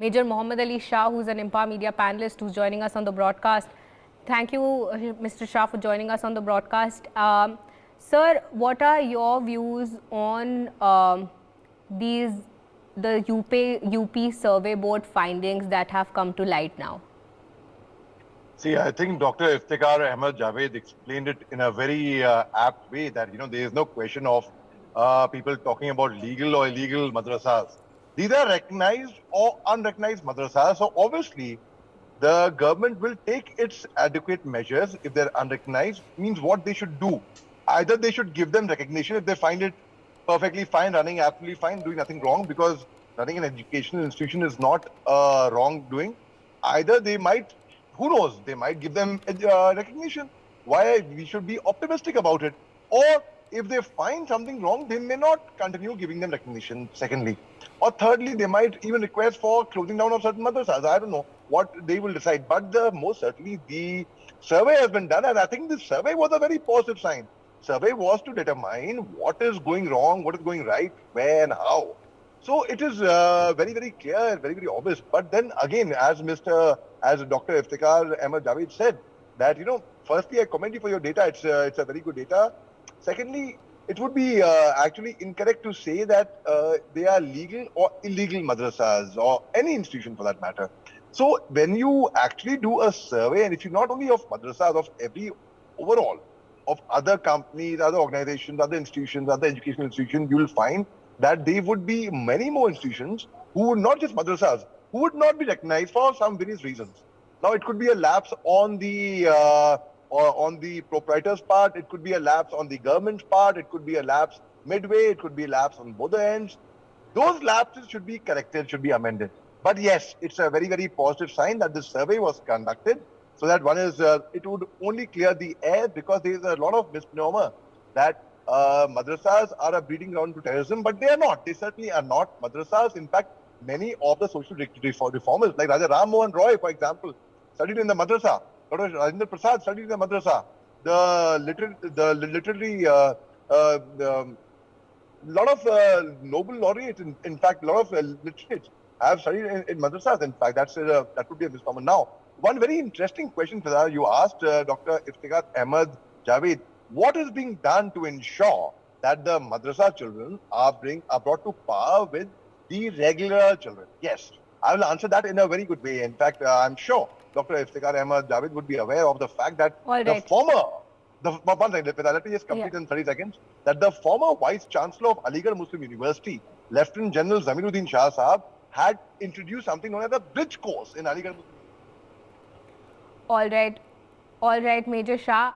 Major Mohommed Ali Shah, who's an Empower Media panelist, who's joining us on the broadcast. Thank you, Mr. Shah, for joining us on the broadcast. Sir, what are your views on the UP survey board findings that have come to light now? See, I think Dr. Iftikhar Ahmed Javed explained it in a very apt way that, there is no question of people talking about legal or illegal madrasas. These are recognized or unrecognized madrasas. So obviously, the government will take its adequate measures if they're unrecognized. Means what they should do. Either they should give them recognition if they find it perfectly fine, running absolutely fine, doing nothing wrong, because running an educational institution is not wrongdoing. Either they might, who knows, they might give them recognition. Why we should be optimistic about it. Or if they find something wrong, they may not continue giving them recognition, secondly. Or thirdly, they might even request for closing down of certain madrasas. I don't know what they will decide. But most certainly, the survey has been done, and I think this survey was a very positive sign. Survey was to determine what is going wrong, what is going right, where and how. So it is very, very clear, very, very obvious. But then again, as Dr. Iftikhar Ahmed Javed said, that, firstly, I commend you for your data. It's a very good data. Secondly, it would be actually incorrect to say that they are legal or illegal madrasas or any institution for that matter. So when you actually do a survey, and if you not only of madrasas, of every overall, of other companies, other organizations, other institutions, other educational institutions, you will find that there would be many more institutions who would not just madrasas, who would not be recognized for some various reasons. Now, it could be a lapse on the proprietor's part, it could be a lapse on the government's part, it could be a lapse midway, it could be a lapse on both the ends. Those lapses should be corrected, should be amended. But yes, it's a very, very positive sign that this survey was conducted, so that one is, it would only clear the air, because there is a lot of misnomer that madrasas are a breeding ground to terrorism, but they are not. They certainly are not. Madrasas, in fact, many of the social reformers, like Raja Ram Mohan Roy, for example, studied in the madrasa. Dr. Rajendra Prasad studied in the madrasa. Literally, lot of Nobel laureates, in fact, a lot of literates have studied in madrasas. In fact, that would be a misnomer. Now, one very interesting question, Fidar, you asked Dr. Iftikhar Ahmed Javed, what is being done to ensure that the madrasa children are brought to par with the regular children? Yes, I will answer that in a very good way. In fact, I'm sure Dr. Iftikhar Ahmed Javed would be aware of the fact that one second, let me just complete in 30 seconds. That the former Vice Chancellor of Aligarh Muslim University, Lieutenant General Zamiruddin Shah Sahab, had introduced something known as the bridge course in Aligarh Muslim University. All right, Major Shah.